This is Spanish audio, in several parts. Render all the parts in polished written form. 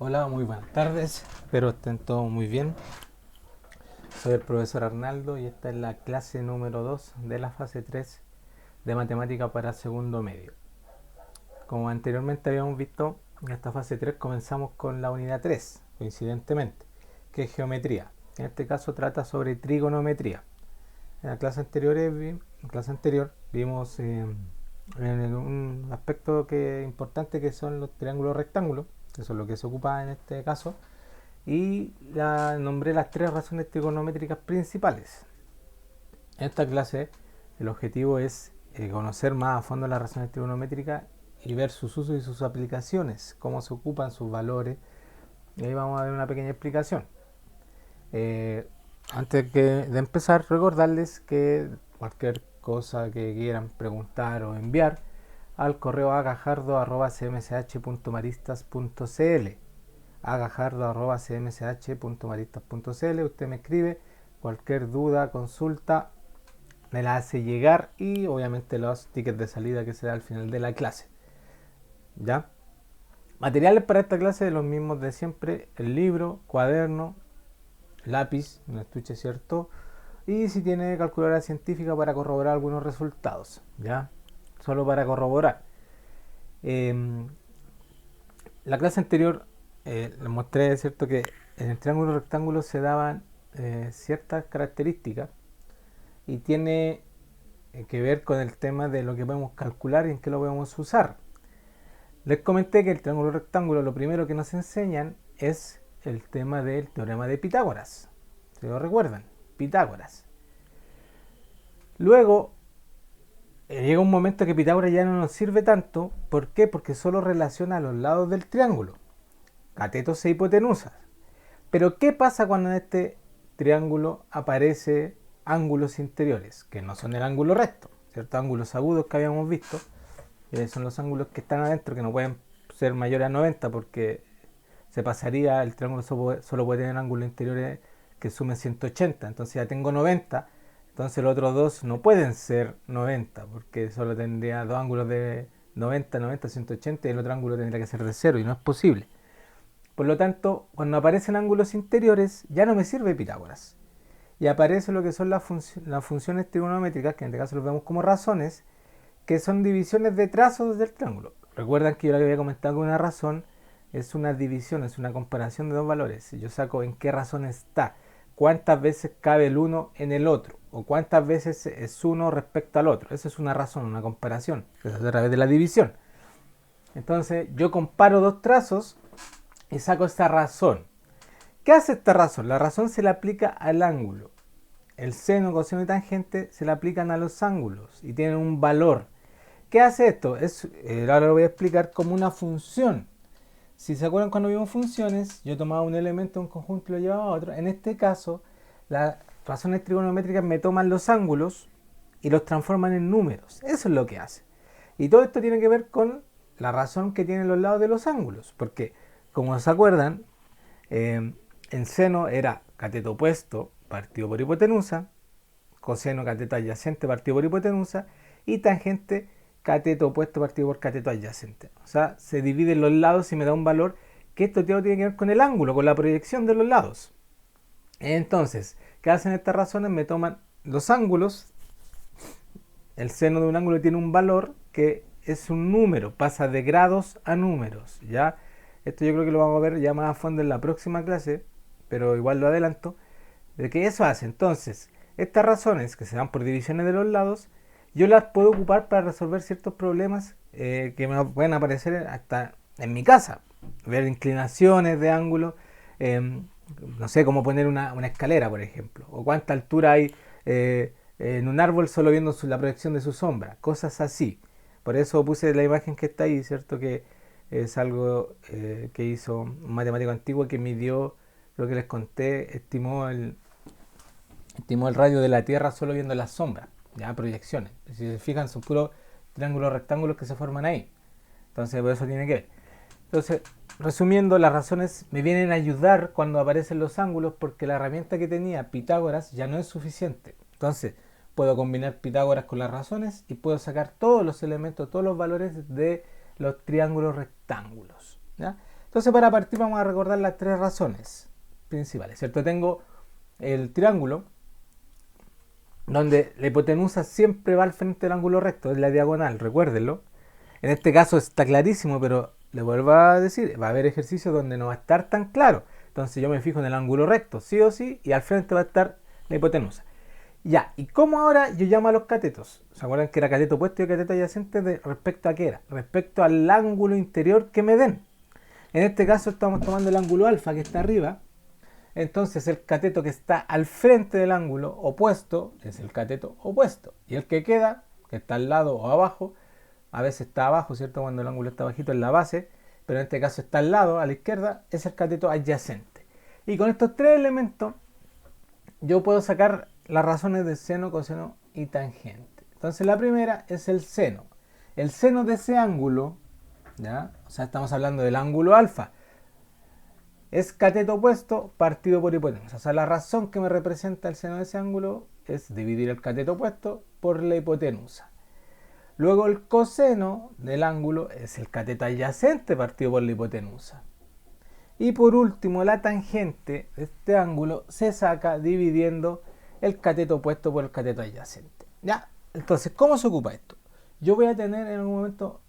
Hola, muy buenas tardes, espero estén todos muy bien. Soy el profesor Arnaldo y esta es la clase número 2 de la fase 3 de matemática para segundo medio. Como anteriormente habíamos visto, en esta fase 3 comenzamos con la unidad 3, coincidentemente, que es geometría. En este caso trata sobre trigonometría. En la clase anterior vimos un aspecto importante que son los triángulos rectángulos, que son lo que se ocupa en este caso, y nombré las tres razones trigonométricas principales. En esta clase el objetivo es conocer más a fondo las razones trigonométricas y ver sus usos y sus aplicaciones, cómo se ocupan sus valores. Y ahí vamos a ver una pequeña explicación. Eh, Antes de empezar, recordarles que cualquier cosa que quieran preguntar o enviar al correo agajardo.cmsh.maristas.cl agajardo.cmsh.maristas.cl. Usted me escribe cualquier duda, consulta, me la hace llegar y obviamente los tickets de salida que se da al final de la clase. ¿Ya? Materiales para esta clase los mismos de siempre: el libro, cuaderno, lápiz, un estuche, ¿cierto? Y si tiene calculadora científica para corroborar algunos resultados, ¿ya? Solo para corroborar. Eh, la clase anterior les mostré, ¿cierto?, que en el triángulo rectángulo se daban ciertas características y tiene que ver con el tema de lo que podemos calcular y en qué lo podemos usar. Les comenté que el triángulo rectángulo lo primero que nos enseñan es el tema del teorema de Pitágoras. ¿Se lo recuerdan? Pitágoras. Luego llega un momento que Pitágoras ya no nos sirve tanto. ¿Por qué? Porque solo relaciona los lados del triángulo, catetos e hipotenusas. Pero ¿qué pasa cuando en este triángulo aparece ángulos interiores? Que no son el ángulo recto, ¿cierto? Ángulos agudos que habíamos visto. Son los ángulos que están adentro, que no pueden ser mayores a 90 porque se pasaría, el triángulo solo puede tener ángulos interiores que sumen 180. Entonces ya tengo 90, entonces los otros dos no pueden ser 90 porque solo tendría dos ángulos de 90, 90, 180 y el otro ángulo tendría que ser de 0 y no es posible. Por lo tanto, cuando aparecen ángulos interiores ya no me sirve Pitágoras. Y aparece lo que son las funciones trigonométricas, que en este caso los vemos como razones, que son divisiones de trazos del triángulo. Recuerdan que yo les había comentado que una razón es una división, es una comparación de dos valores. Si yo saco en qué razón está, cuántas veces cabe el uno en el otro, o cuántas veces es uno respecto al otro. Eso es una razón, una comparación, que se hace a través de la división. Entonces yo comparo dos trazos y saco esta razón. ¿Qué hace esta razón? La razón se le aplica al ángulo. El seno, coseno y tangente se le aplican a los ángulos y tienen un valor. ¿Qué hace esto? Ahora lo voy a explicar como una función. Si se acuerdan cuando vimos funciones, yo tomaba un elemento, un conjunto y lo llevaba a otro. En este caso, las razones trigonométricas me toman los ángulos y los transforman en números. Eso es lo que hace. Y todo esto tiene que ver con la razón que tienen los lados de los ángulos. Porque, como se acuerdan, en seno era cateto opuesto partido por hipotenusa, coseno cateto adyacente partido por hipotenusa y tangente cateto opuesto partido por cateto adyacente. O sea, se dividen los lados y me da un valor que esto tiene que ver con el ángulo, con la proyección de los lados. Entonces, ¿qué hacen estas razones? Me toman los ángulos, el seno de un ángulo tiene un valor que es un número, pasa de grados a números, ¿ya? Esto yo creo que lo vamos a ver ya más a fondo en la próxima clase, pero igual lo adelanto, de que eso hace. Entonces, estas razones que se dan por divisiones de los lados, yo las puedo ocupar para resolver ciertos problemas que me pueden aparecer hasta en mi casa. Ver inclinaciones de ángulo, no sé, cómo poner una escalera, por ejemplo, o cuánta altura hay en un árbol solo viendo la proyección de su sombra, cosas así. Por eso puse la imagen que está ahí, ¿cierto? Que es algo que hizo un matemático antiguo que midió, lo que les conté, estimó el radio de la Tierra solo viendo las sombras, ya proyecciones. Si se fijan, son puros triángulos rectángulos que se forman ahí. Entonces, por eso tiene que ver. Entonces, resumiendo, las razones me vienen a ayudar cuando aparecen los ángulos porque la herramienta que tenía Pitágoras ya no es suficiente. Entonces, puedo combinar Pitágoras con las razones y puedo sacar todos los elementos, todos los valores de los triángulos rectángulos, ¿ya? Entonces, para partir vamos a recordar las tres razones principales, ¿cierto? Tengo el triángulo, donde la hipotenusa siempre va al frente del ángulo recto, es la diagonal, recuérdenlo. En este caso está clarísimo, pero le vuelvo a decir, va a haber ejercicios donde no va a estar tan claro. Entonces yo me fijo en el ángulo recto, sí o sí, y al frente va a estar la hipotenusa. Ya, ¿y cómo ahora yo llamo a los catetos? ¿Se acuerdan que era cateto opuesto y cateto adyacente respecto a qué era? Respecto al ángulo interior que me den. En este caso estamos tomando el ángulo alfa que está arriba. Entonces el cateto que está al frente del ángulo opuesto es el cateto opuesto. Y el que queda, que está al lado o abajo, a veces está abajo, ¿cierto? Cuando el ángulo está bajito en la base, pero en este caso está al lado, a la izquierda, es el cateto adyacente. Y con estos tres elementos yo puedo sacar las razones de seno, coseno y tangente. Entonces la primera es el seno. El seno de ese ángulo, ¿ya? O sea, estamos hablando del ángulo alfa, es cateto opuesto partido por hipotenusa. O sea, la razón que me representa el seno de ese ángulo es dividir el cateto opuesto por la hipotenusa. Luego el coseno del ángulo es el cateto adyacente partido por la hipotenusa. Y por último, la tangente de este ángulo se saca dividiendo el cateto opuesto por el cateto adyacente. Ya, entonces, ¿cómo se ocupa esto? Yo voy a tener en algún momento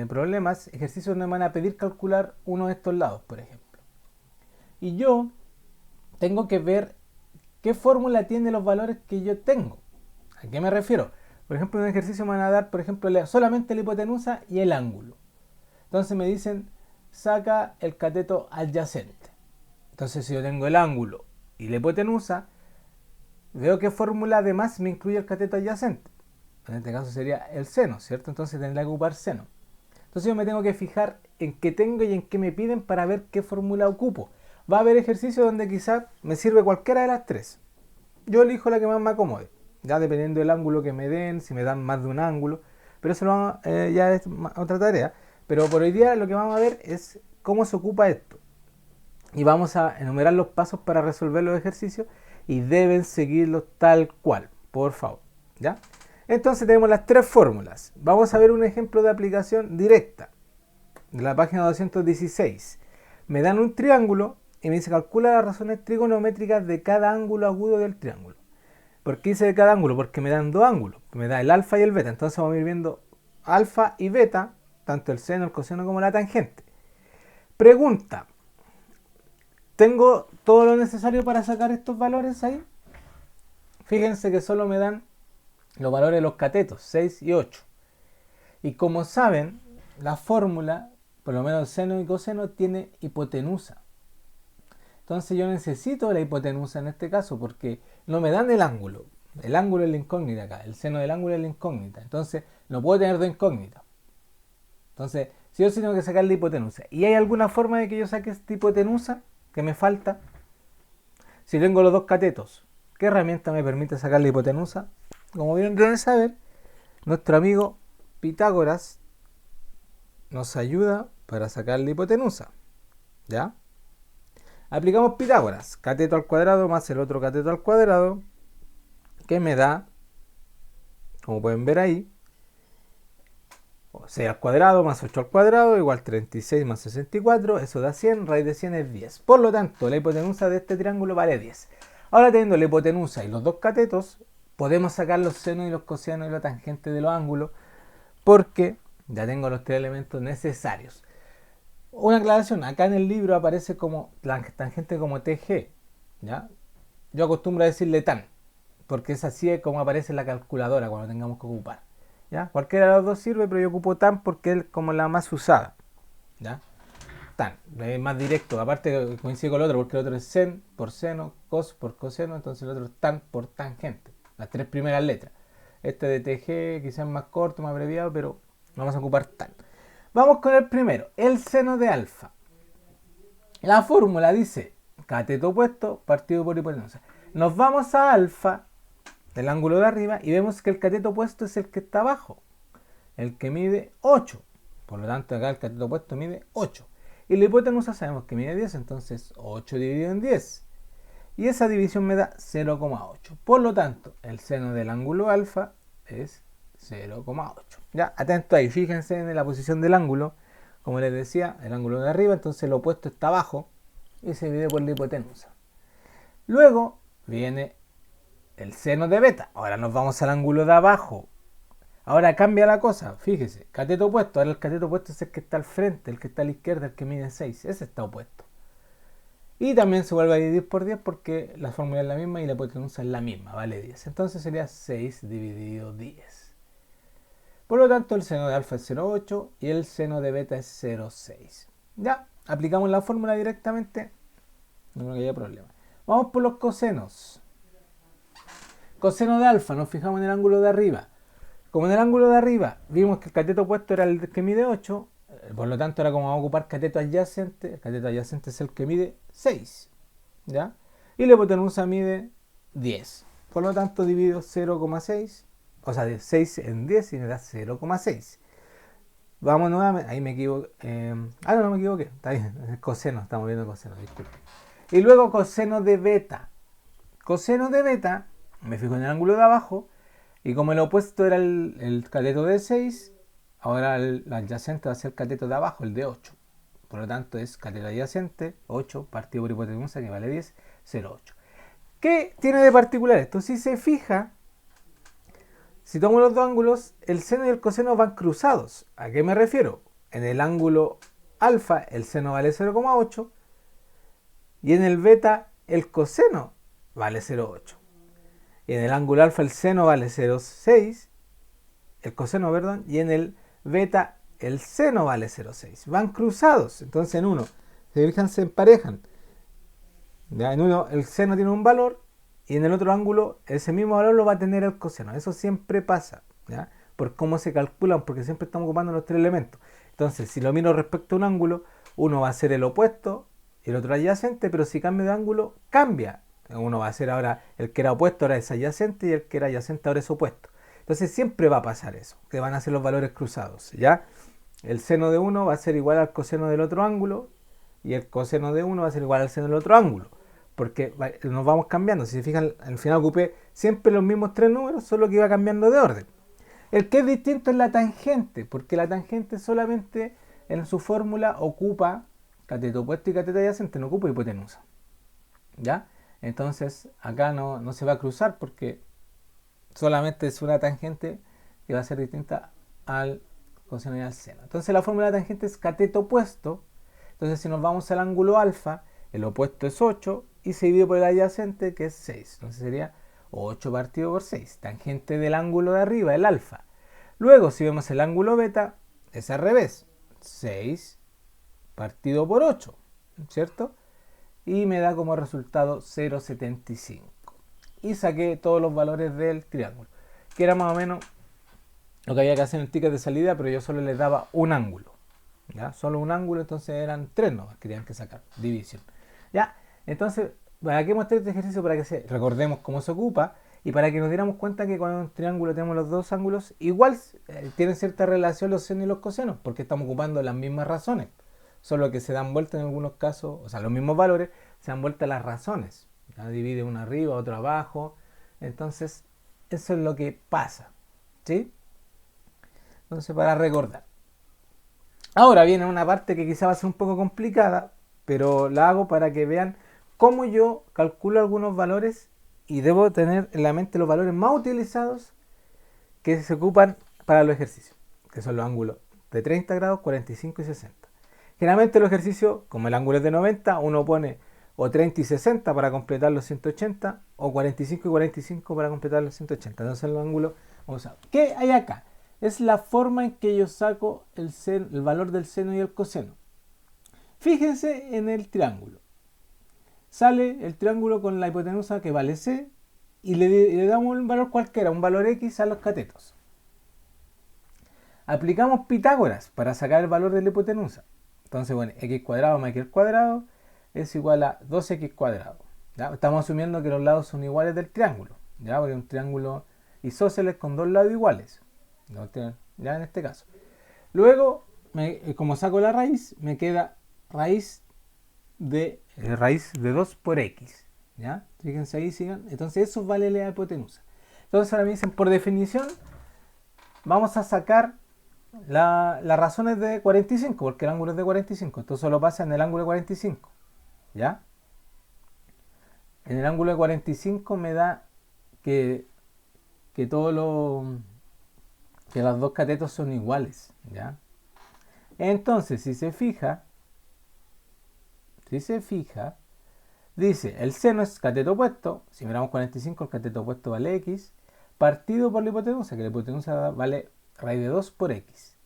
problemas, ejercicios donde me van a pedir calcular uno de estos lados, por ejemplo. Y yo tengo que ver qué fórmula tiene los valores que yo tengo. ¿A qué me refiero? Por ejemplo, en un ejercicio me van a dar, por ejemplo, solamente la hipotenusa y el ángulo. Entonces me dicen, saca el cateto adyacente. Entonces si yo tengo el ángulo y la hipotenusa, veo qué fórmula además me incluye el cateto adyacente. En este caso sería el seno, ¿cierto? Entonces tendré que ocupar seno. Entonces yo me tengo que fijar en qué tengo y en qué me piden para ver qué fórmula ocupo. Va a haber ejercicios donde quizás me sirve cualquiera de las tres. Yo elijo la que más me acomode, ya dependiendo del ángulo que me den, si me dan más de un ángulo, pero eso ya es otra tarea. Pero por hoy día lo que vamos a ver es cómo se ocupa esto. Y vamos a enumerar los pasos para resolver los ejercicios y deben seguirlos tal cual, por favor. ¿Ya? Entonces tenemos las tres fórmulas. Vamos a ver un ejemplo de aplicación directa de la página 216. Me dan un triángulo y me dice calcula las razones trigonométricas de cada ángulo agudo del triángulo. ¿Por qué hice de cada ángulo? Porque me dan dos ángulos. Me da el alfa y el beta. Entonces vamos a ir viendo alfa y beta, tanto el seno, el coseno como la tangente. Pregunta. ¿Tengo todo lo necesario para sacar estos valores ahí? Fíjense que solo me dan los valores de los catetos, 6 y 8. Y como saben, la fórmula, por lo menos seno y coseno, tiene hipotenusa. Entonces yo necesito la hipotenusa en este caso porque no me dan el ángulo. El ángulo es la incógnita acá, el seno del ángulo es la incógnita. Entonces no puedo tener dos incógnitas. Entonces sí o sí tengo que sacar la hipotenusa. ¿Y hay alguna forma de que yo saque esta hipotenusa que me falta? Si tengo los dos catetos, ¿qué herramienta me permite sacar la hipotenusa? Como bien deben saber, nuestro amigo Pitágoras nos ayuda para sacar la hipotenusa. ¿Ya? Aplicamos Pitágoras, cateto al cuadrado más el otro cateto al cuadrado, que me da, como pueden ver ahí, 6 al cuadrado más 8 al cuadrado igual 36 más 64, eso da 100, raíz de 100 es 10. Por lo tanto, la hipotenusa de este triángulo vale 10. Ahora teniendo la hipotenusa y los dos catetos, podemos sacar los senos y los cosenos y la tangente de los ángulos, porque ya tengo los tres elementos necesarios. Una aclaración, acá en el libro aparece como la tangente como TG, ¿ya? Yo acostumbro a decirle tan, porque es así como aparece en la calculadora cuando tengamos que ocupar, ¿ya? Cualquiera de los dos sirve, pero yo ocupo tan porque es como la más usada, ¿ya? Tan, es más directo, aparte coincide con el otro, porque el otro es sen por seno, cos por coseno, entonces el otro es tan por tangente, las tres primeras letras. Este de TG quizás es más corto, más abreviado, pero vamos a ocupar tan. Vamos con el primero, el seno de alfa. La fórmula dice cateto opuesto partido por hipotenusa. Nos vamos a alfa, del ángulo de arriba, y vemos que el cateto opuesto es el que está abajo, el que mide 8. Por lo tanto, acá el cateto opuesto mide 8. Y la hipotenusa sabemos que mide 10, entonces 8 dividido en 10. Y esa división me da 0,8. Por lo tanto, el seno del ángulo alfa es 0,8. Ya, atento ahí, fíjense en la posición del ángulo, como les decía, el ángulo de arriba, entonces el opuesto está abajo y se divide por la hipotenusa. Luego viene el seno de beta. Ahora nos vamos al ángulo de abajo. Ahora cambia la cosa, fíjese, cateto opuesto. Ahora el cateto opuesto es el que está al frente, el que está a la izquierda, el que mide 6. Ese está opuesto. Y también se vuelve a dividir por 10 porque la fórmula es la misma y la hipotenusa es la misma, vale 10. Entonces sería 6 dividido 10. Por lo tanto, el seno de alfa es 0,8 y el seno de beta es 0,6. Ya, aplicamos la fórmula directamente, no creo que haya problema. Vamos por los cosenos. Coseno de alfa, nos fijamos en el ángulo de arriba. Como en el ángulo de arriba vimos que el cateto opuesto era el que mide 8, por lo tanto ahora como vamos a ocupar cateto adyacente, el cateto adyacente es el que mide 6, ¿ya? Y la hipotenusa mide 10. Por lo tanto divido 0,6, o sea, de 6 en 10 y me da 0,6. Vamos nuevamente, ahí me equivoqué. No me equivoqué, está bien, es coseno, estamos viendo coseno, disculpen. Y luego coseno de beta. Coseno de beta, me fijo en el ángulo de abajo, y como el opuesto era el cateto de 6, ahora el adyacente va a ser el cateto de abajo, el de 8. Por lo tanto es cateto adyacente, 8, partido por hipotenusa, que vale 10, 0,8. ¿Qué tiene de particular esto? Si se fija, si tomo los dos ángulos, el seno y el coseno van cruzados. ¿A qué me refiero? En el ángulo alfa el seno vale 0,8 y en el beta el coseno vale 0,8. Y en el ángulo alfa el seno vale 0,6, el coseno, perdón, y en el beta el seno vale 0,6. Van cruzados, entonces en uno, se fijan, se emparejan. ¿Ya? En uno el seno tiene un valor y en el otro ángulo ese mismo valor lo va a tener el coseno. Eso siempre pasa, ¿ya? Por cómo se calculan, porque siempre estamos ocupando los tres elementos. Entonces, si lo miro respecto a un ángulo, uno va a ser el opuesto y el otro adyacente, pero si cambio de ángulo, cambia. Uno va a ser ahora el que era opuesto, ahora es adyacente, y el que era adyacente ahora es opuesto. Entonces siempre va a pasar eso, que van a ser los valores cruzados, ¿ya? El seno de uno va a ser igual al coseno del otro ángulo y el coseno de uno va a ser igual al seno del otro ángulo, porque nos vamos cambiando. Si se fijan, al final ocupé siempre los mismos tres números, solo que iba cambiando de orden. El que es distinto es la tangente, porque la tangente solamente en su fórmula ocupa cateto opuesto y cateto adyacente, no ocupa hipotenusa, ¿ya? Entonces acá no se va a cruzar porque solamente es una tangente que va a ser distinta al coseno y al seno. Entonces la fórmula de la tangente es cateto opuesto. Entonces si nos vamos al ángulo alfa, el opuesto es 8 y se divide por el adyacente, que es 6. Entonces sería 8 partido por 6, tangente del ángulo de arriba, el alfa. Luego si vemos el ángulo beta, es al revés, 6 partido por 8, ¿cierto? Y me da como resultado 0,75. Y saqué todos los valores del triángulo, que era más o menos lo que había que hacer en el ticket de salida, pero yo solo les daba un ángulo, ¿ya? Solo un ángulo, entonces eran 3 nomás que tenían que sacar, división, ¿ya? Entonces, ¿para qué mostré este ejercicio? Para que recordemos cómo se ocupa y para que nos diéramos cuenta que cuando en un triángulo tenemos los dos ángulos, igual tienen cierta relación los senos y los cosenos, porque estamos ocupando las mismas razones, solo que se dan vuelta en algunos casos, o sea, los mismos valores, se dan vuelta las razones. ¿Ya? Divide uno arriba, otro abajo. Entonces, eso es lo que pasa, ¿sí? Entonces, para recordar. Ahora viene una parte que quizá va a ser un poco complicada, pero la hago para que vean cómo yo calculo algunos valores y debo tener en la mente los valores más utilizados que se ocupan para los ejercicios, que son los ángulos de 30 grados, 45 y 60. Generalmente los ejercicios, como el ángulo es de 90, uno pone o 30 y 60 para completar los 180, o 45 y 45 para completar los 180. Entonces los ángulos vamos a... ¿Qué hay acá? Es la forma en que yo saco el valor del seno y el coseno. Fíjense en el triángulo. Sale el triángulo con la hipotenusa que vale C y le damos un valor cualquiera, un valor X a los catetos. Aplicamos Pitágoras para sacar el valor de la hipotenusa. Entonces, bueno, x cuadrado más x cuadrado es igual a 2x cuadrado. ¿Ya? Estamos asumiendo que los lados son iguales del triángulo, ¿ya? Porque es un triángulo isósceles con dos lados iguales, ya en este caso. Luego, como saco la raíz, me queda raíz de 2 por x. ¿Ya? Fíjense ahí, sigan. Entonces eso vale la hipotenusa. Entonces ahora me dicen, por definición, vamos a sacar la razón es de 45, porque el ángulo es de 45. Esto solo pasa en el ángulo de 45. ¿Ya? En el ángulo de 45 me da que, que todos los que los dos catetos son iguales. ¿Ya? Entonces, si se fija, dice, el seno es cateto opuesto. Si miramos 45, el cateto opuesto vale x, partido por la hipotenusa, que la hipotenusa vale raíz de 2 por x.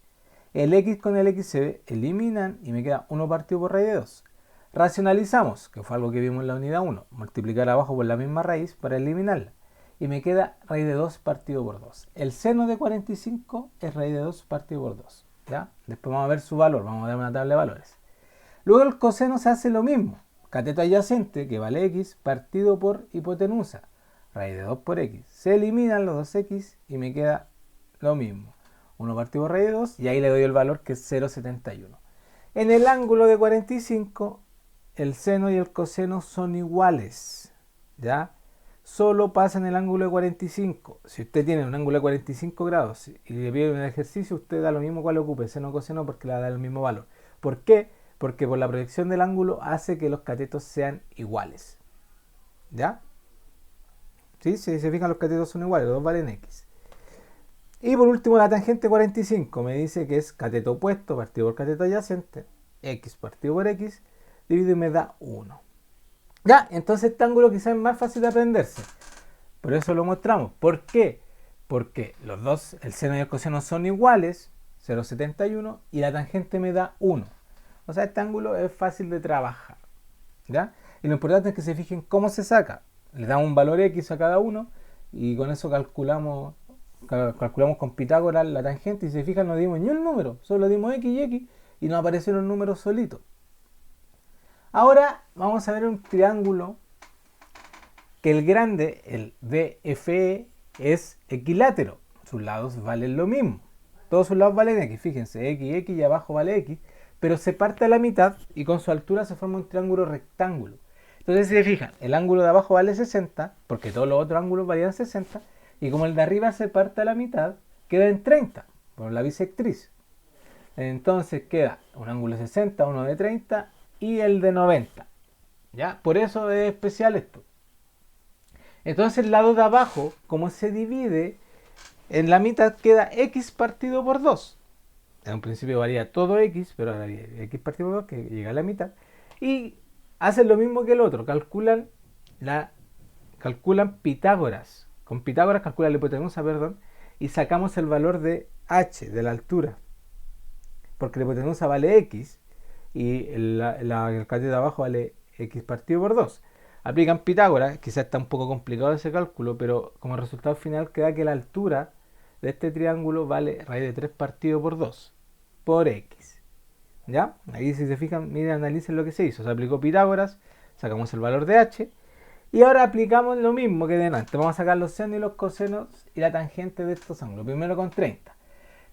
El x con el x se eliminan y me queda 1 partido por raíz de 2. Racionalizamos, que fue algo que vimos en la unidad 1, multiplicar abajo por la misma raíz para eliminarla. Y me queda raíz de 2 partido por 2. El seno de 45 es raíz de 2 partido por 2. ¿Ya? Después vamos a ver su valor, vamos a dar una tabla de valores. Luego el coseno se hace lo mismo. Cateto adyacente, que vale x, partido por hipotenusa, raíz de 2 por x. Se eliminan los 2x y me queda lo mismo. 1 partido por raíz de 2 y ahí le doy el valor que es 0,71. En el ángulo de 45, el seno y el coseno son iguales. ¿Ya? Solo pasa en el ángulo de 45. Si usted tiene un ángulo de 45 grados y le pide un ejercicio, usted da lo mismo cual ocupe, seno o coseno, porque le da el mismo valor. ¿Por qué? Porque por la proyección del ángulo hace que los catetos sean iguales. ¿Ya? ¿Sí? Si se fijan, los catetos son iguales, los dos valen x. Y por último, la tangente 45 me dice que es cateto opuesto partido por cateto adyacente, x partido por x, dividido y me da 1. Ya, entonces este ángulo quizás es más fácil de aprenderse. Por eso lo mostramos. ¿Por qué? Porque los dos, el seno y el coseno son iguales, 0,71, y la tangente me da 1. O sea, este ángulo es fácil de trabajar. ¿Ya? Y lo importante es que se fijen cómo se saca. Le damos un valor x a cada uno y con eso calculamos con Pitágoras la tangente, y si se fijan no dimos ni un número, solo dimos x y x y nos aparecieron números solitos. Ahora vamos a ver un triángulo que el grande, el BFE, es equilátero. Sus lados valen lo mismo. Todos sus lados valen x, fíjense, x y abajo vale x, pero se parte a la mitad y con su altura se forma un triángulo rectángulo. Entonces, si se fijan, el ángulo de abajo vale 60, porque todos los otros ángulos valían 60, y como el de arriba se parte a la mitad, queda en 30, por la bisectriz. Entonces queda un ángulo de 60, uno de 30 y el de 90. ¿Ya? Por eso es especial esto. Entonces el lado de abajo, como se divide, en la mitad queda x partido por 2. En un principio valía todo x, pero ahora x partido por 2, que llega a la mitad. Y hacen lo mismo que el otro, calculan Pitágoras. Con Pitágoras calculan la hipotenusa, y sacamos el valor de h, de la altura. Porque la hipotenusa vale x y el cateto de abajo vale x partido por 2. Aplican Pitágoras, quizás está un poco complicado ese cálculo, pero como resultado final queda que la altura de este triángulo vale raíz de 3 partido por 2 por x. ¿Ya? Ahí si se fijan, miren, analicen lo que se hizo. Se aplicó Pitágoras, sacamos el valor de h y ahora aplicamos lo mismo que de antes. Vamos a sacar los senos y los cosenos y la tangente de estos ángulos. Primero con 30.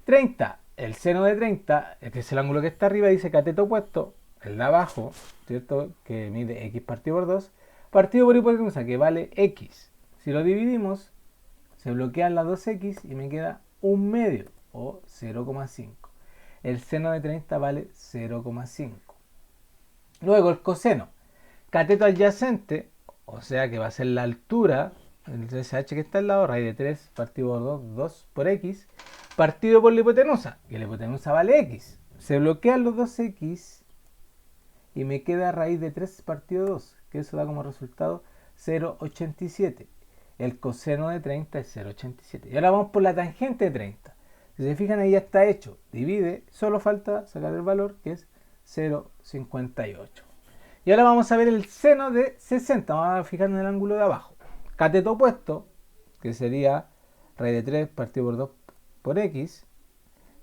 30, el seno de 30, que es el ángulo que está arriba, dice cateto opuesto, el de abajo, ¿cierto? Que mide x partido por 2, partido por hipotenusa, que vale x. Si lo dividimos, se bloquean las 2x y me queda 1 medio, o 0,5. El seno de 30 vale 0,5. Luego el coseno, cateto adyacente, o sea que va a ser la altura, el h que está al lado, raíz de 3 partido por 2, 2 por x, partido por la hipotenusa, que la hipotenusa vale x. Se bloquean los 2x y me queda raíz de 3 partido 2, que eso da como resultado 0,87. El coseno de 30 es 0,87. Y ahora vamos por la tangente de 30. Si se fijan, ahí ya está hecho. Divide, solo falta sacar el valor, que es 0,58. Y ahora vamos a ver el seno de 60. Vamos a fijar en el ángulo de abajo. Cateto opuesto, que sería raíz de 3 partido por 2 por x.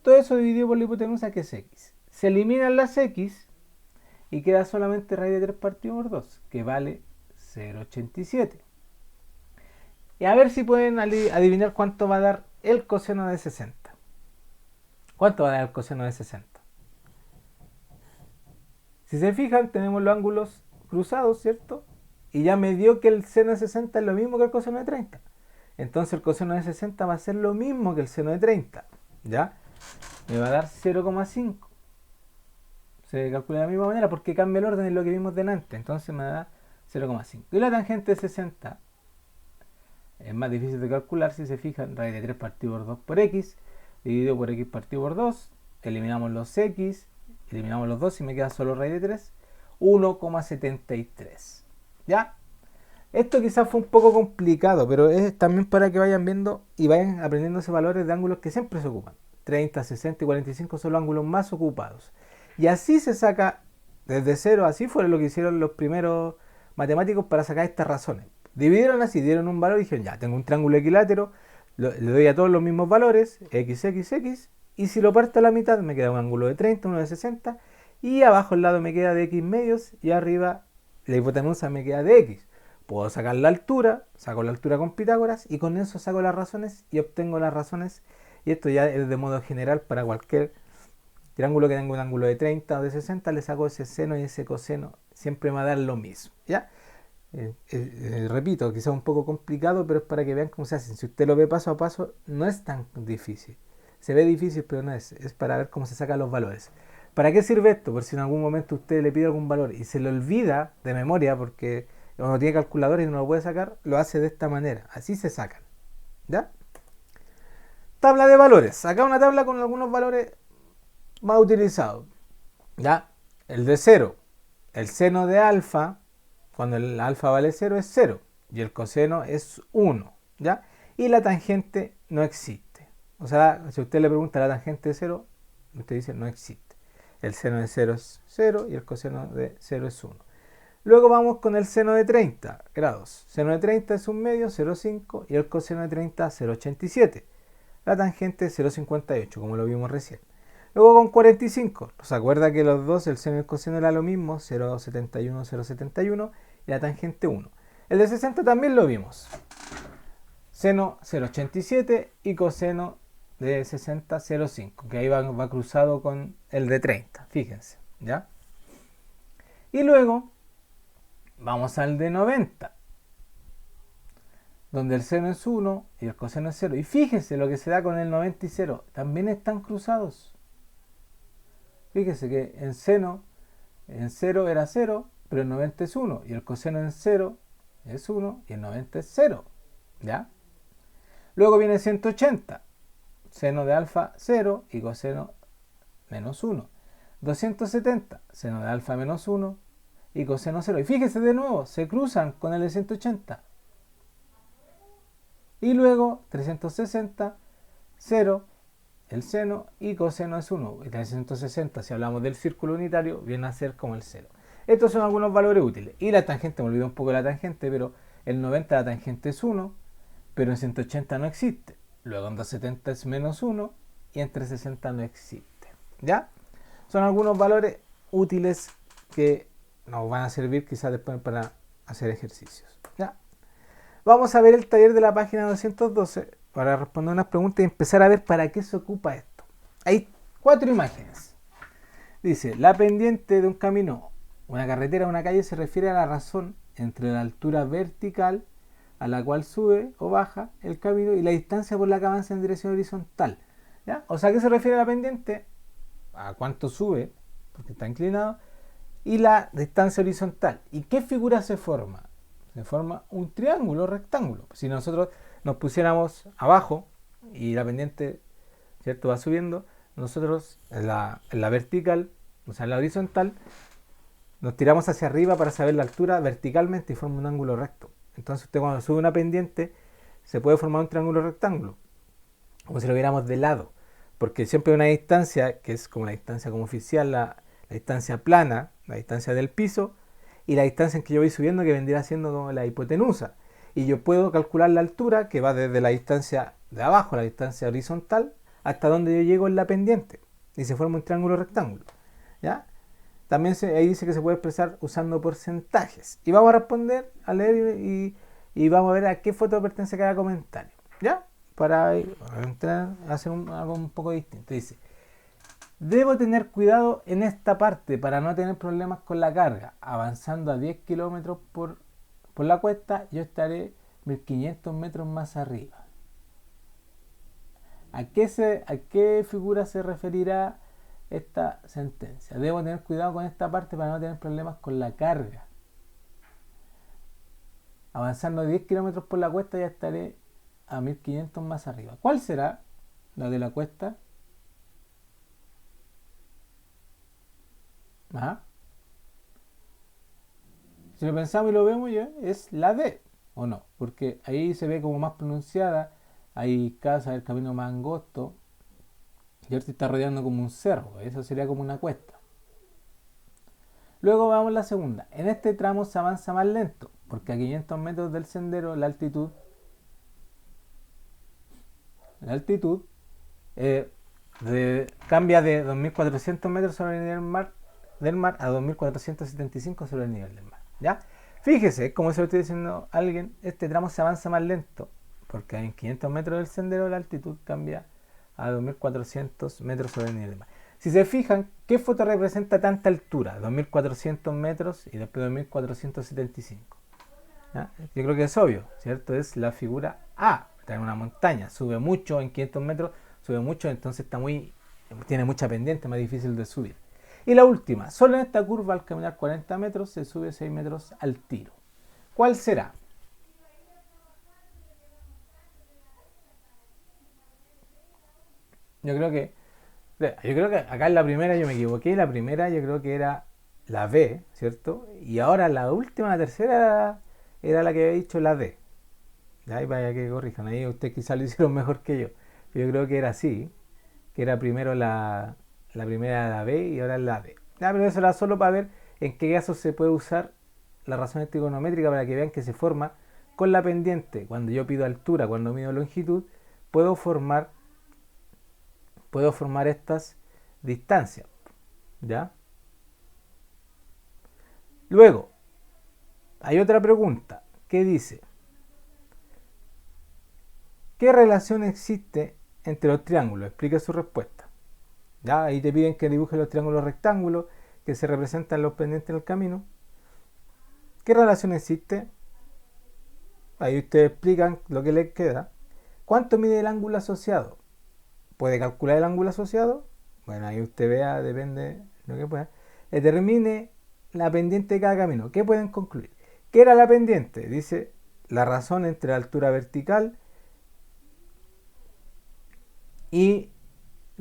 Todo eso dividido por la hipotenusa, que es x. Se eliminan las x y queda solamente raíz de 3 partido por 2, que vale 0,87. Y a ver si pueden adivinar cuánto va a dar el coseno de 60. ¿Cuánto va a dar el coseno de 60? Si se fijan, tenemos los ángulos cruzados, ¿cierto? Y ya me dio que el seno de 60 es lo mismo que el coseno de 30. Entonces el coseno de 60 va a ser lo mismo que el seno de 30. ¿Ya? me va a dar 0,5. Se calcula de la misma manera porque cambia el orden en lo que vimos delante. Entonces me da 0,5. Y la tangente de 60 es más difícil de calcular si se fijan. Raíz de 3 partido por 2 por x, dividido por x partido por 2. Eliminamos los x, eliminamos los 2 y me queda solo raíz de 3. 1,73. ¿Ya? Esto quizás fue un poco complicado, pero es también para que vayan viendo y vayan aprendiendo esos valores de ángulos que siempre se ocupan. 30, 60 y 45 son los ángulos más ocupados. Y así se saca desde cero, así fue lo que hicieron los primeros matemáticos para sacar estas razones. Dividieron así, dieron un valor y dijeron, ya, tengo un triángulo equilátero, le doy a todos los mismos valores, x, x, x, y si lo parto a la mitad me queda un ángulo de 30, uno de 60, y abajo al lado me queda de x medios, y arriba la hipotenusa me queda de x. Puedo sacar la altura, saco la altura con Pitágoras, y con eso saco las razones y obtengo las razones, y esto ya es de modo general para cualquier triángulo que tenga un ángulo de 30 o de 60, le saco ese seno y ese coseno, siempre me va a dar lo mismo, ¿ya? Repito, quizás un poco complicado, pero es para que vean cómo se hace. Si usted lo ve paso a paso, no es tan difícil. Se ve difícil, pero no es. Es para ver cómo se sacan los valores. ¿Para qué sirve esto? Por si en algún momento usted le pide algún valor y se le olvida de memoria, porque uno tiene calculadora y no lo puede sacar, lo hace de esta manera. Así se sacan. ¿Ya? Tabla de valores. Acá una tabla con algunos valores más utilizados. ¿Ya? El de 0. El seno de alfa, cuando el alfa vale 0, es 0. Y el coseno es 1. ¿Ya? Y la tangente no existe. O sea, si usted le pregunta la tangente de 0, usted dice no existe. El seno de 0 es 0 y el coseno de 0 es 1. Luego vamos con el seno de 30 grados. Seno de 30 es un medio, 0,5, y el coseno de 30, 0,87. La tangente es 0,58, como lo vimos recién. Luego con 45, ¿se acuerda que los dos, el seno y el coseno era lo mismo? 0,71, 0,71 y la tangente 1. El de 60 también lo vimos. Seno 0,87 y coseno de 60, 0,5, que ahí va cruzado con el de 30, fíjense, ¿ya? Y luego vamos al de 90, donde el seno es 1 y el coseno es 0. Y fíjense lo que se da con el 90 y 0, también están cruzados. Fíjese que en 0 era 0, pero el 90 es 1, y el coseno en 0 es 1 y el 90 es 0, ¿ya? Luego viene 180, seno de alfa 0 y coseno menos 1. 270, seno de alfa menos 1 y coseno 0. Y fíjese de nuevo, se cruzan con el de 180. Y luego 360, 0, el seno y coseno es 1. Y 360, si hablamos del círculo unitario, viene a ser como el 0. Estos son algunos valores útiles. Y la tangente, me olvidé un poco de la tangente, pero en 90 la tangente es 1, pero en 180 no existe. Luego en 270 es menos 1 y en 360 no existe. ¿Ya? Son algunos valores útiles que nos van a servir quizás después para hacer ejercicios. ¿Ya? Vamos a ver el taller de la página 212 para responder unas preguntas y empezar a ver para qué se ocupa esto. Hay 4 imágenes. Dice, la pendiente de un camino, una carretera o una calle se refiere a la razón entre la altura vertical a la cual sube o baja el camino y la distancia por la que avanza en dirección horizontal. ¿Ya? O sea, ¿a qué se refiere la pendiente? A cuánto sube, porque está inclinado, y la distancia horizontal. ¿Y qué figura se forma? Se forma un triángulo rectángulo. Si nosotros nos pusiéramos abajo y la pendiente, ¿cierto?, va subiendo, nosotros en la vertical, o sea en la horizontal, nos tiramos hacia arriba para saber la altura verticalmente y forma un ángulo recto. Entonces usted cuando sube una pendiente se puede formar un triángulo rectángulo, como si lo viéramos de lado, porque siempre hay una distancia que es como la distancia como oficial, la distancia plana, la distancia del piso, y la distancia en que yo voy subiendo que vendría siendo como la hipotenusa. Y yo puedo calcular la altura que va desde la distancia de abajo, la distancia horizontal, hasta donde yo llego en la pendiente. Y se forma un triángulo rectángulo. ¿Ya? También ahí dice que se puede expresar usando porcentajes. Y vamos a responder, a leer y vamos a ver a qué foto pertenece cada comentario. ¿Ya? Para entrar a hacer algo un poco distinto. Dice, debo tener cuidado en esta parte para no tener problemas con la carga. Avanzando a 10 kilómetros por la cuesta, yo estaré 1500 metros más arriba. ¿A qué figura se referirá esta sentencia? Debo tener cuidado con esta parte para no tener problemas con la carga. Avanzando 10 kilómetros por la cuesta ya estaré a 1500 más arriba. ¿Cuál será la de la cuesta? Ajá. Si lo pensamos y lo vemos ya, es la D, ¿o no? Porque ahí se ve como más pronunciada, hay casas, el camino más angosto, y ahorita está rodeando como un cerro, eso sería como una cuesta. Luego vamos a la segunda. En este tramo se avanza más lento, porque a 500 metros del sendero la altitud cambia de 2.400 metros sobre el nivel del mar a 2.475 sobre el nivel del mar. ¿Ya? Fíjese, como se lo estoy diciendo a alguien, este tramo se avanza más lento, porque en 500 metros del sendero la altitud cambia a 2.400 metros sobre el nivel del mar. Si se fijan, ¿qué foto representa tanta altura? 2.400 metros y después 2.475. ¿Ya? Yo creo que es obvio, ¿cierto? Es la figura A. Está en una montaña, sube mucho en 500 metros, sube mucho, entonces tiene mucha pendiente, más difícil de subir. Y la última, solo en esta curva al caminar 40 metros se sube 6 metros al tiro. ¿Cuál será? Yo creo que acá en la primera yo me equivoqué, la primera yo creo que era la B, ¿cierto? Y ahora la última, la tercera, era la que había dicho la D. ¿Ya? Y vaya que corrijan, ahí ustedes quizás lo hicieron mejor que yo. Pero yo creo que era así, que era primero la primera la B y ahora la D. Ya, pero eso era solo para ver en qué caso se puede usar la razón trigonométrica para que vean que se forma con la pendiente. Cuando yo pido altura, cuando mido longitud, puedo formar estas distancias. ¿Ya? Luego, hay otra pregunta que dice: ¿qué relación existe entre los triángulos? Explica su respuesta. ¿Ya? Ahí te piden que dibujes los triángulos rectángulos que se representan los pendientes en el camino. ¿Qué relación existe? Ahí ustedes explican lo que les queda. ¿Cuánto mide el ángulo asociado? ¿Puede calcular el ángulo asociado? Bueno, ahí usted vea, depende de lo que pueda. Determine la pendiente de cada camino. ¿Qué pueden concluir? ¿Qué era la pendiente? Dice la razón entre la altura vertical y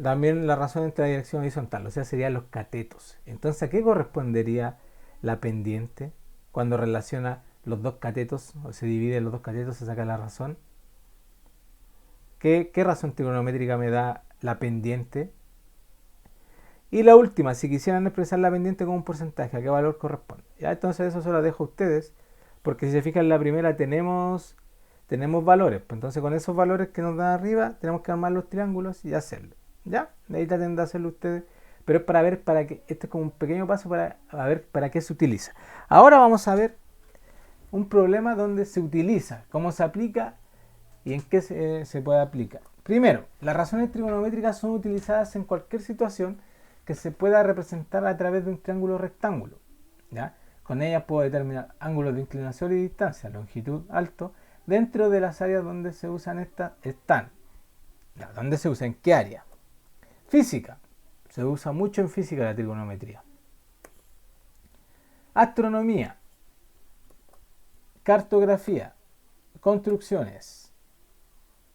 también la razón entre la dirección horizontal, o sea, serían los catetos. Entonces, ¿a qué correspondería la pendiente cuando relaciona los dos catetos, o se divide los dos catetos, se saca la razón? ¿Qué razón trigonométrica me da la pendiente? Y la última, si quisieran expresar la pendiente como un porcentaje, ¿a qué valor corresponde? Ya, entonces eso se lo dejo a ustedes, porque si se fijan en la primera tenemos valores, pues entonces con esos valores que nos dan arriba tenemos que armar los triángulos y hacerlo. ¿Ya? De ahí traten de hacerlo ustedes, pero es para ver, este es como un pequeño paso para ver para qué se utiliza. Ahora vamos a ver un problema donde se utiliza, cómo se aplica y en qué se puede aplicar. Primero, las razones trigonométricas son utilizadas en cualquier situación que se pueda representar a través de un triángulo rectángulo. ¿Ya? Con ellas puedo determinar ángulos de inclinación y distancia, longitud, alto, dentro de las áreas donde se usan estas están. ¿Ya? ¿Dónde se usa? ¿En qué área? Física. Se usa mucho en física la trigonometría. Astronomía. Cartografía. Construcciones.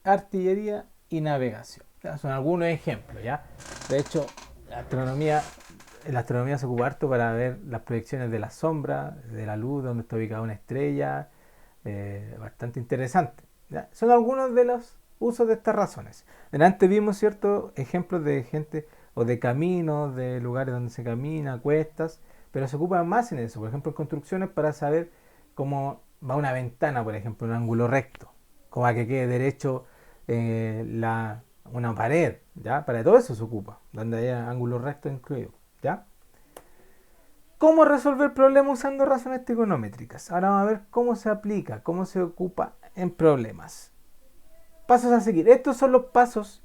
Artillería y navegación. Ya, son algunos ejemplos, ¿ya? De hecho, la astronomía se ocupa harto para ver las proyecciones de la sombra, de la luz, donde está ubicada una estrella. Bastante interesante, ¿ya? Son algunos de los usos de estas razones. Delante vimos ciertos ejemplos de gente o de caminos, de lugares donde se camina, cuestas, pero se ocupan más en eso. Por ejemplo, en construcciones para saber cómo va una ventana, por ejemplo, en un ángulo recto, como a que quede derecho una pared, ¿ya? Para todo eso se ocupa, donde haya ángulos rectos incluidos, ¿ya? ¿Cómo resolver problemas usando razones trigonométricas? Ahora vamos a ver cómo se aplica, cómo se ocupa en problemas. Pasos a seguir. Estos son los pasos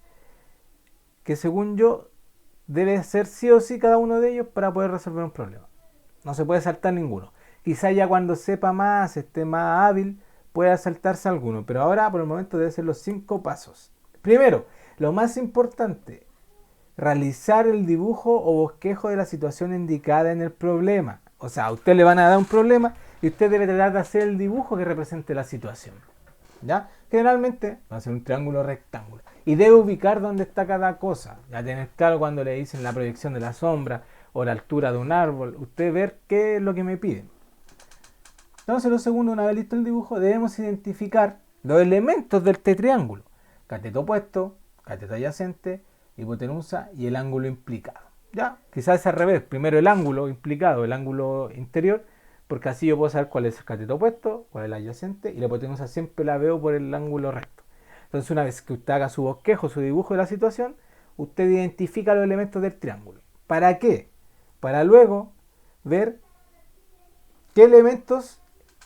que según yo debe hacer sí o sí cada uno de ellos para poder resolver un problema. No se puede saltar ninguno. Quizá ya cuando sepa más, esté más hábil, pueda saltarse alguno. Pero ahora por el momento debe ser los 5 pasos. Primero, Lo más importante, realizar el dibujo o bosquejo de la situación indicada en el problema. O sea, a usted le van a dar un problema y usted debe tratar de hacer el dibujo que represente la situación. ¿Ya? Generalmente va a ser un triángulo rectángulo. Y debe ubicar dónde está cada cosa. Ya tener claro cuando le dicen la proyección de la sombra o la altura de un árbol. Usted ver qué es lo que me piden. Entonces, lo segundo, una vez listo el dibujo, debemos identificar los elementos de este triángulo. Cateto opuesto, cateto adyacente, hipotenusa y el ángulo implicado. ¿Ya? Quizás es al revés. Primero el ángulo implicado, el ángulo interior, porque así yo puedo saber cuál es el cateto opuesto, cuál es el adyacente, y la hipotenusa siempre la veo por el ángulo recto. Entonces, una vez que usted haga su bosquejo, su dibujo de la situación, usted identifica los elementos del triángulo. ¿Para qué? Para luego ver qué elementos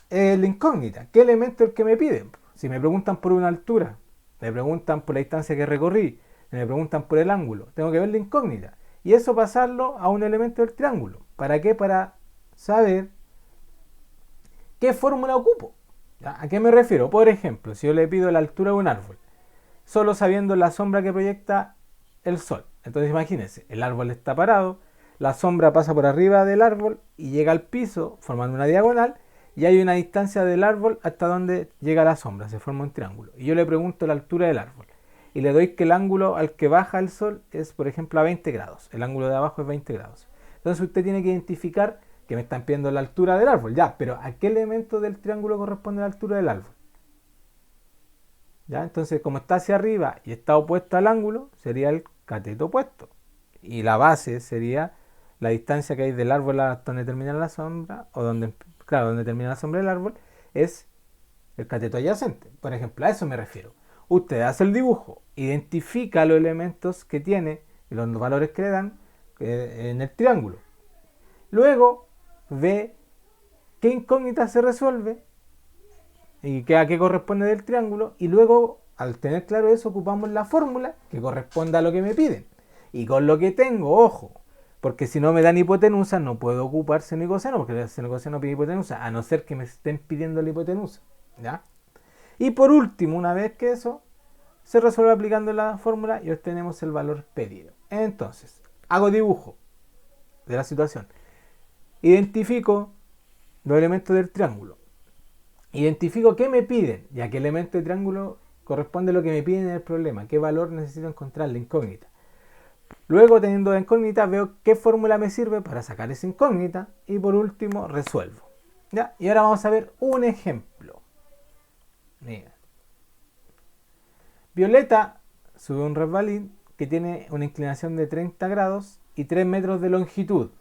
es la incógnita, qué elemento es el que me piden. Si me preguntan por una altura, me preguntan por la distancia que recorrí, me preguntan por el ángulo, tengo que ver la incógnita. Y eso pasarlo a un elemento del triángulo. ¿Para qué? Para saber qué fórmula ocupo. ¿A qué me refiero? Por ejemplo, si yo le pido la altura de un árbol, solo sabiendo la sombra que proyecta el sol. Entonces imagínense, el árbol está parado, la sombra pasa por arriba del árbol y llega al piso formando una diagonal y hay una distancia del árbol hasta donde llega la sombra, se forma un triángulo. Y yo le pregunto la altura del árbol y le doy que el ángulo al que baja el sol es, por ejemplo, a 20 grados. El ángulo de abajo es 20 grados. Entonces usted tiene que identificar que me están pidiendo la altura del árbol, ya, pero ¿a qué elemento del triángulo corresponde la altura del árbol? ¿Ya? Entonces, como está hacia arriba y está opuesto al ángulo, sería el cateto opuesto. Y la base sería la distancia que hay del árbol hasta donde termina la sombra, o donde, claro, donde termina la sombra del árbol, es el cateto adyacente. Por ejemplo, a eso me refiero. Usted hace el dibujo, identifica los elementos que tiene y los valores que le dan en el triángulo. Luego ve qué incógnita se resuelve y a qué corresponde del triángulo, y luego, al tener claro eso, ocupamos la fórmula que corresponde a lo que me piden. Y con lo que tengo, ojo, porque si no me dan hipotenusa, no puedo ocupar seno y coseno, porque el seno y coseno pide hipotenusa, a no ser que me estén pidiendo la hipotenusa. ¿Ya? Y por último, una vez que eso se resuelve aplicando la fórmula y obtenemos el valor pedido. Entonces, hago dibujo de la situación. Identifico los elementos del triángulo. Identifico qué me piden y a qué elemento del triángulo corresponde lo que me piden en el problema, qué valor necesito encontrar, la incógnita. Luego, teniendo la incógnita, veo qué fórmula me sirve para sacar esa incógnita y por último resuelvo. ¿Ya? Y ahora vamos a ver un ejemplo. Mira. Violeta sube un resbalín que tiene una inclinación de 30 grados y 3 metros de longitud.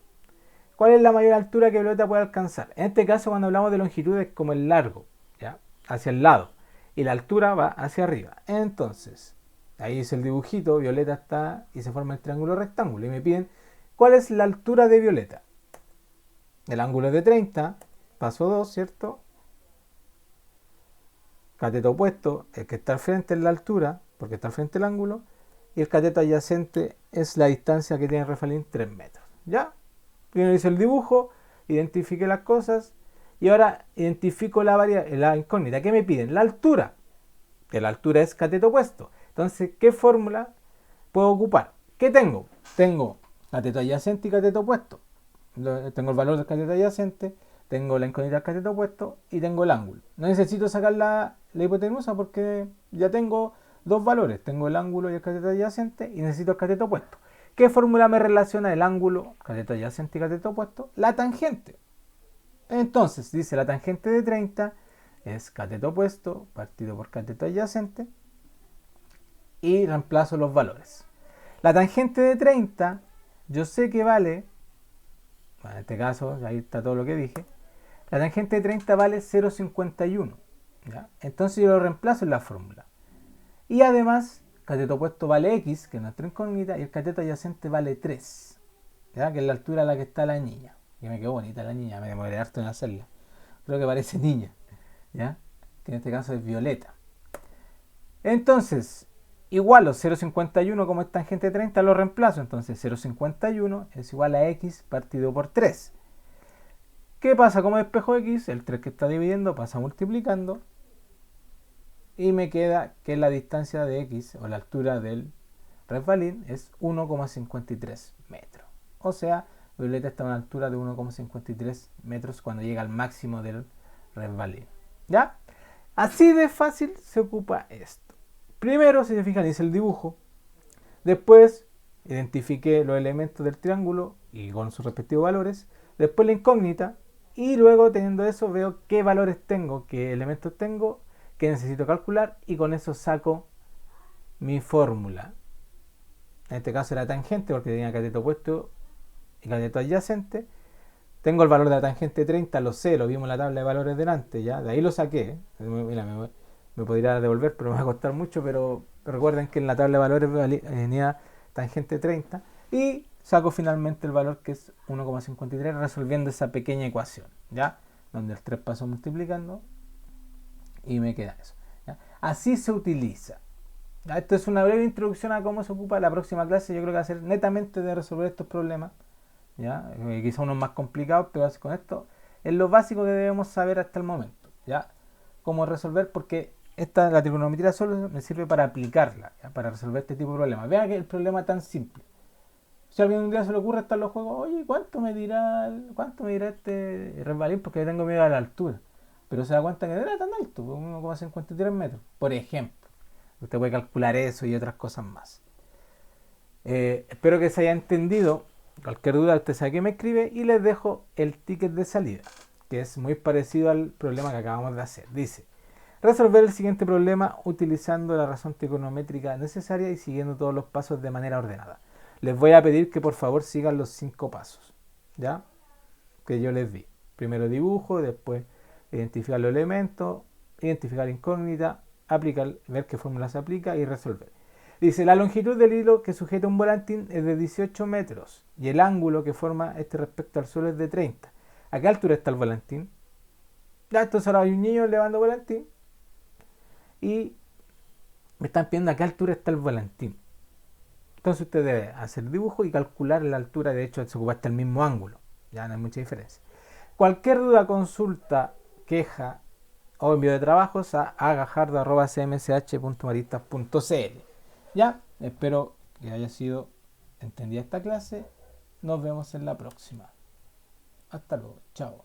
¿Cuál es la mayor altura que Violeta puede alcanzar? En este caso, cuando hablamos de longitud, es como el largo, ¿ya? Hacia el lado. Y la altura va hacia arriba. Entonces, ahí es el dibujito, Violeta está y se forma el triángulo rectángulo. Y me piden, ¿cuál es la altura de Violeta? El ángulo es de 30, paso 2, ¿cierto? Cateto opuesto, el que está al frente es la altura, porque está al frente el ángulo. Y el cateto adyacente es la distancia que tiene el resbalín, 3 metros. ¿Ya? Primero hice el dibujo, identifiqué las cosas y ahora identifico la incógnita. ¿Qué me piden? La altura. Que la altura es cateto opuesto. Entonces, ¿qué fórmula puedo ocupar? ¿Qué tengo? Tengo cateto adyacente y cateto opuesto. Tengo el valor del cateto adyacente, tengo la incógnita del cateto opuesto y tengo el ángulo. No necesito sacar la hipotenusa porque ya tengo dos valores. Tengo el ángulo y el cateto adyacente y necesito el cateto opuesto. ¿Qué fórmula me relaciona el ángulo, cateto adyacente y cateto opuesto? La tangente. Entonces, dice la tangente de 30 es cateto opuesto partido por cateto adyacente y reemplazo los valores. La tangente de 30, yo sé que vale, en este caso, ahí está todo lo que dije, la tangente de 30 vale 0,51. ¿Ya? Entonces yo lo reemplazo en la fórmula. Y además, cateto opuesto vale x, que es nuestra incógnita, y el cateto adyacente vale 3, ¿ya? Que es la altura a la que está la niña. Y me quedó bonita la niña, me demoré harto en hacerla. Creo que parece niña, ¿ya? Que en este caso es Violeta. Entonces, igual los 0,51 como es tangente de 30 lo reemplazo. Entonces 0,51 es igual a x partido por 3. ¿Qué pasa? Como espejo x, el 3 que está dividiendo pasa multiplicando. Y me queda que es la distancia de x o la altura del resbalín es 1,53 metros. O sea, Violeta está a una altura de 1,53 metros cuando llega al máximo del resbalín. ¿Ya? Así de fácil se ocupa esto. Primero, si se fijan, hice el dibujo. Después, identifiqué los elementos del triángulo y con sus respectivos valores. Después la incógnita. Y luego, teniendo eso, veo qué valores tengo, qué elementos tengo, qué necesito calcular. Y con eso saco mi fórmula. En este caso era tangente porque tenía cateto opuesto y cateto adyacente. Tengo el valor de la tangente 30, lo sé, lo vimos en la tabla de valores delante, ya, de ahí lo saqué. Mira, me podría devolver, pero me va a costar mucho, pero recuerden que en la tabla de valores venía tangente 30 y saco finalmente el valor que es 1,53 resolviendo esa pequeña ecuación, ¿ya? Donde el 3 pasó multiplicando y me queda eso, ¿ya? Así se utiliza. ¿Ya? Esto es una breve introducción a cómo se ocupa la próxima clase. Yo creo que va a ser netamente de resolver estos problemas. ¿Ya? Quizá unos más complicados, pero con esto es lo básico que debemos saber hasta el momento. ¿Ya? Cómo resolver, porque la trigonometría solo me sirve para aplicarla, ¿ya? Para resolver este tipo de problemas. Vean que el problema es tan simple. Si a alguien un día se le ocurre estar en los juegos, oye, cuánto me dirá este resbalín? Porque yo tengo miedo a la altura. Pero se da cuenta que no era tan alto, 1,53 metros, por ejemplo. Usted puede calcular eso y otras cosas más. Espero que se haya entendido. Cualquier duda usted sabe que me escribe y les dejo el ticket de salida, que es muy parecido al problema que acabamos de hacer. Dice, resolver el siguiente problema utilizando la razón trigonométrica necesaria y siguiendo todos los pasos de manera ordenada. Les voy a pedir que por favor sigan los 5 pasos, ¿ya? Que yo les di. Primero dibujo, después identificar los elementos, identificar incógnita, aplicar, ver qué fórmula se aplica y resolver. Dice, la longitud del hilo que sujeta un volantín es de 18 metros y el ángulo que forma este respecto al suelo es de 30. ¿A qué altura está el volantín? Ya, entonces ahora hay un niño elevando volantín y me están pidiendo a qué altura está el volantín. Entonces usted debe hacer dibujo y calcular la altura, de hecho se ocupa hasta el mismo ángulo, ya no hay mucha diferencia. Cualquier duda, consulta, queja o envío de trabajos a agajardo.cmsh.maristas.cl. Ya, espero que haya sido entendida esta clase. Nos vemos en la próxima. Hasta luego. Chao.